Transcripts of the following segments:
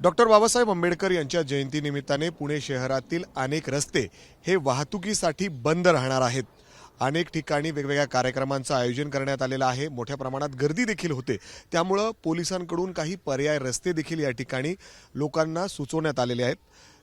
Doctor Babasaheb Ambedkar यांच्या जयंतीनिमित्ताने पुणे शहरातील अनेक रस्ते हे वाहतुकीसाठी बंद राहणार आहेत। अनेक ठिकाणी वेगवेगळ्या कार्यक्रमांचं आयोजन करण्यात आलेलं आहे। मोठ्या प्रमाणात गर्दी देखील होते, त्यामुळे पोलिसांकडून काही पर्याय रस्ते देखील या ठिकाणी लोकांना सुचवण्यात आलेले आहेत।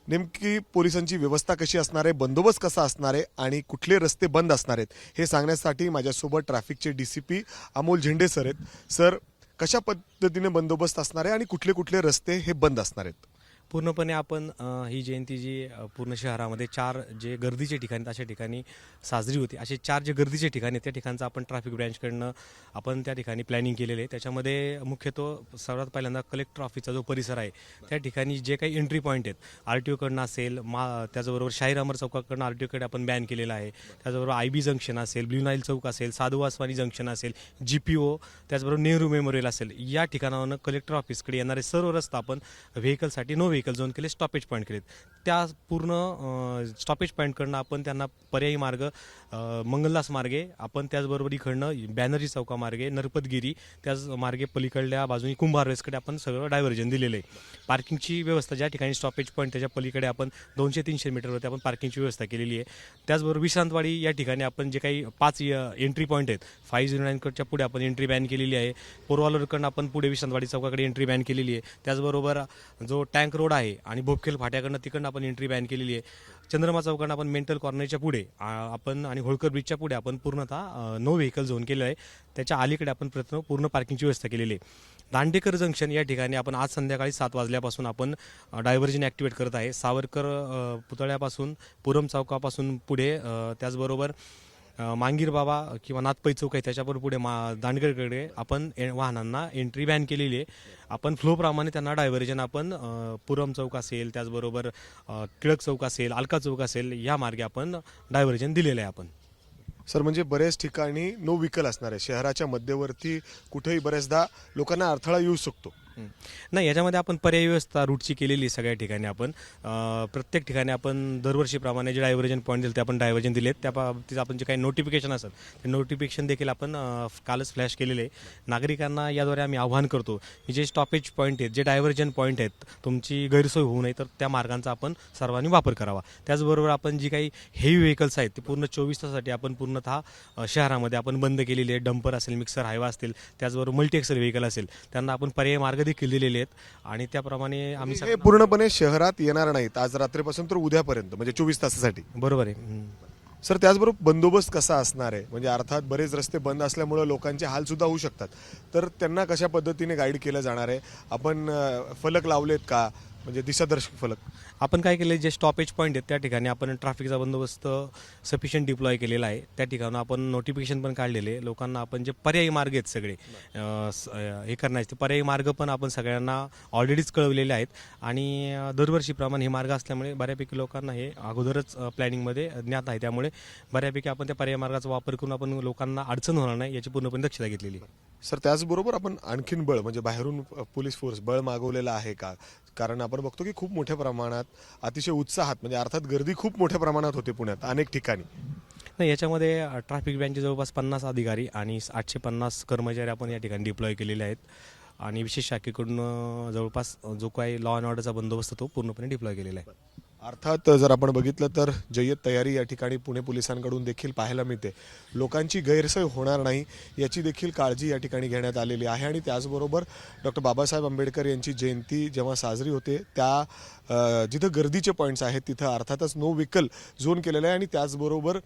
नेमकी पोलिसांची व्यवस्था कशी असणार आहे, बंदोबस्त कसा असणार आहे आणि कुठले रस्ते बंद असणार आहेत हे सांगण्यासाठी माझ्यासोबत ट्रॅफिकचे डीसीपी अमोल झेंडे सर आहेत। सर, कशा पद्धतीने बंदोबस्त असणार आहे आणि कुठले कुठले रस्ते हे बंद असणार आहेत? पूर्णपणे आपण ही जयंती जी पूर्ण शहरामध्ये 4 जे गर्दीचे ठिकाणी अशा ठिकाणी साजरी होती, असे 4 जे गर्दीचे ठिकाणी त्या ठिकाणचं आपण ट्रॅफिक ब्रँचकडनं आपण त्या ठिकाणी प्लॅनिंग केलेले आहे। त्याच्यामध्ये मुख्यतः सर्वात पहिल्यांदा कलेक्टर ऑफिसचा जो परिसर आहे त्या ठिकाणी जे काही एंट्री पॉईंट आहेत RTOकडनं असेल, त्याचबरोबर शाहीर अमर चौकाकडनं RTOकडे आपण बॅन केलेला आहे। त्याचबरोबर IB जंक्शन असेल, ब्ल्यू नाईल चौक असेल, साधू वासवानी जंक्शन असेल, GPO, त्याचबरोबर नेहरू मेमोरियल असेल, या ठिकाणावरून कलेक्टर ऑफिसकडे येणारे सर्व रस्ता आपण व्हेकलसाठी नो व्हेकल झोन केले, स्टॉपेज पॉईंट केलेत। त्या पूर्ण स्टॉपेज पॉईंटकडनं आपण त्यांना पर्यायी मार्ग मंगलदास मार्गे, आपण त्याचबरोबर इकडनं बॅनर्जी चौका मार्गे, नरपतगिरी, त्याच मार्गे पलीकडल्या बाजूने कुंभार रेसकडे आपण सगळं डायव्हर्जन दिलेलं आहे। पार्किंगची व्यवस्था ज्या ठिकाणी स्टॉपेज पॉईंट त्याच्या पलीकडे आपण 200-300 मीटरवरती आपण पार्किंगची व्यवस्था केलेली आहे। त्याचबरोबर विश्रांतवाडी या ठिकाणी आपण जे काही 5 एंट्री पॉईंट आहेत, 509 कडच्या पुढे आपण एंट्री बॅन केलेली आहे। पोरवालकडनं आपण पुढे विश्रांतवाडी चौकाकडे एंट्री बॅन केलेली आहे। त्याचबरोबर जो टँक रोड आहे आणि भोपखेल फाट्याकडनं तिकडनं आपण एंट्री बॅन केलेली आहे। चंद्रमा चौकाकडनं आपण मेंटल कॉर्नरच्या पुढे आपण आणि होळकर ब्रिजच्या पुढे आपण पूर्णतः नो व्हेकल झोन केलं आहे। त्याच्या अलीकडे आपण पूर्ण पार्किंगची व्यवस्था केलेली आहे। दांडेकर जंक्शन या ठिकाणी आपण आज संध्याकाळी 7 वाजल्यापासून आपण डायव्हर्जन ॲक्टिवेट करत आहे। सावरकर पुतळ्यापासून पुरम चौकापासून पुढे, त्याचबरोबर मांगीर बाबा किंवा नाथपै चौक आहे त्याच्यावर पुढे दांडेकरकडे आपण वाहनांना एंट्री बॅन केलेली आहे। आपण फ्लोप्रमाणे त्यांना डायव्हर्जन आपण पुरम चौक असेल, त्याचबरोबर टिळक चौक असेल, अलका चौक असेल, या मार्गे आपण डायव्हर्जन दिलेलं आहे आपण। सर, म्हणजे बरेच ठिकाणी नो व्हेकल असणार आहे। शहराच्या मध्यवर्ती कुठेही बरेचदा लोकांना अडथळा येऊ शकतो। नाही, याच्यामध्ये आपण पर्यायी व्यवस्था रूटची केलेली सगळ्या ठिकाणी। आपण प्रत्येक ठिकाणी आपण दरवर्षीप्रमाणे जे डायव्हर्जन पॉईंट दिले ते आपण डायव्हर्जन दिलेत। त्या बाबतीत आपण जे काही नोटिफिकेशन असेल ते नोटिफिकेशन देखील आपण कालच फ्लॅश केलेले आहे। नागरिकांना याद्वारे आम्ही आवाहन करतो की जे स्टॉपेज पॉईंट आहेत, जे डायव्हर्जन पॉईंट आहेत, तुमची गैरसोय होऊ नये तर त्या मार्गांचा आपण सर्वांनी वापर करावा। त्याचबरोबर आपण जी काही हेवी व्हेकल्स आहेत ते पूर्ण 24 तासासाठी आपण पूर्णतः शहरामध्ये आपण बंद केलेली आहे। डंपर असेल, मिक्सर हायवा असतील, त्याचबरोबर मल्टी एक्सेल व्हेकल असेल, त्यांना आपण पर्यायी मार्ग देखील दिलेले आहेत आणि त्याप्रमाणे आम्ही हे पूर्णपणे शहरात येणार नाहीत आज रात्रीपासून तर उद्यापर्यंत, म्हणजे 24 तासासाठी। बरोबर आहे सर, त्याचबरोबर बंदोबस्त कसा असणार आहे? म्हणजे अर्थात बरेच रस्ते बंद असल्यामुळे लोकांचे हाल सुद्धा होऊ शकतात, तर त्यांना कशा पद्धतीने गाईड केलं जाणार आहे? आपण फलक लावलेत का, म्हणजे दिशादर्शक फलक? आपण काय केलं, जे स्टॉपेज पॉईंट आहेत त्या ठिकाणी आपण ट्रॅफिकचा बंदोबस्त सफिशियंट डिप्लॉय केलेला आहे। त्या ठिकाणी आपण नोटिफिकेशन पण काढलेले, लोकांना आपण जे पर्यायी मार्ग आहेत सगळे हे करण्याचे, ते पर्यायी मार्ग पण आपण सगळ्यांना ऑलरेडीच कळवलेले आहेत। आणि दरवर्षीप्रमाणे हे मार्ग असल्यामुळे बऱ्यापैकी लोकांना हे अगोदरच प्लॅनिंगमध्ये ज्ञात आहे, त्यामुळे बऱ्यापैकी आपण त्या पर्यायी मार्गाचा वापर करून आपण लोकांना अडचण होणार नाही याची पूर्णपणे दक्षता घेतलेली आहे। सर, त्याचबरोबर आपण आणखीन बळ, म्हणजे बाहेरून पोलीस फोर्स बळ मागवलेलं आहे का? कारण आपण बघतो की खूप मोठ्या प्रमाणात, अतिशय उत्साहात, म्हणजे अर्थात गर्दी खूप मोठ्या प्रमाणात होते पुण्यात अनेक ठिकाणी। नाही, याच्यामध्ये ट्रॅफिक ब्रँचचे जवळपास 50 अधिकारी आणि 850 कर्मचारी आपण या ठिकाणी डिप्लॉय केलेले आहेत आणि विशेष शाखेकडून जवळपास जो काही लॉ अँड ऑर्डरचा बंदोबस्त तो पूर्णपणे डिप्लॉय केलेला आहे। अर्थात जर आपण बघितलं तर जय्यत तयारी या ठिकाणी पुणे पोलिसांकडून देखील पाहायला मिळते। लोकांची गैरसोय होणार नाही याची देखील काळजी या ठिकाणी घेण्यात आलेली आहे। आणि त्याचबरोबर डॉक्टर बाबासाहेब आंबेडकर यांची जयंती जेव्हा साजरी होते त्या जिथं गर्दीचे पॉईंट्स आहेत तिथं अर्थातच नो व्हेकल झोन केलेलं आहे। आणि त्याचबरोबर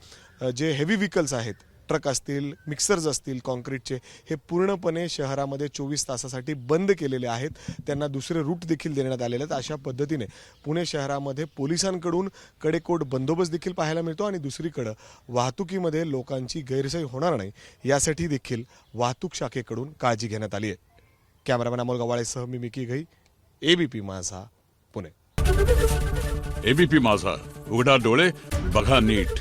जे हेवी व्हेकल्स आहेत, ट्रक असतील, मिक्सर्स असतील कॉन्क्रीटचे, हे पूर्णपणे शहरामध्ये 24 तासासाठी बंद केलेले आहेत। त्यांना दुसरे रूट देखील देण्यात आलेले आहेत। अशा पद्धतीने पुणे शहरामध्ये पोलिसांकडून कडेकोट बंदोबस्त देखील पाहायला मिळतो आणि दुसरीकडे वाहतुकीमध्ये लोकांची गैरसोय होणार नाही यासाठी देखील वाहतूक शाखेकडून काळजी घेण्यात आली आहे। कॅमेरामॅन अमोल गवाळेसह मी मिकी घई, ABP माझा, पुणे। ABP माझा, उघडा डोळे बघा नीट।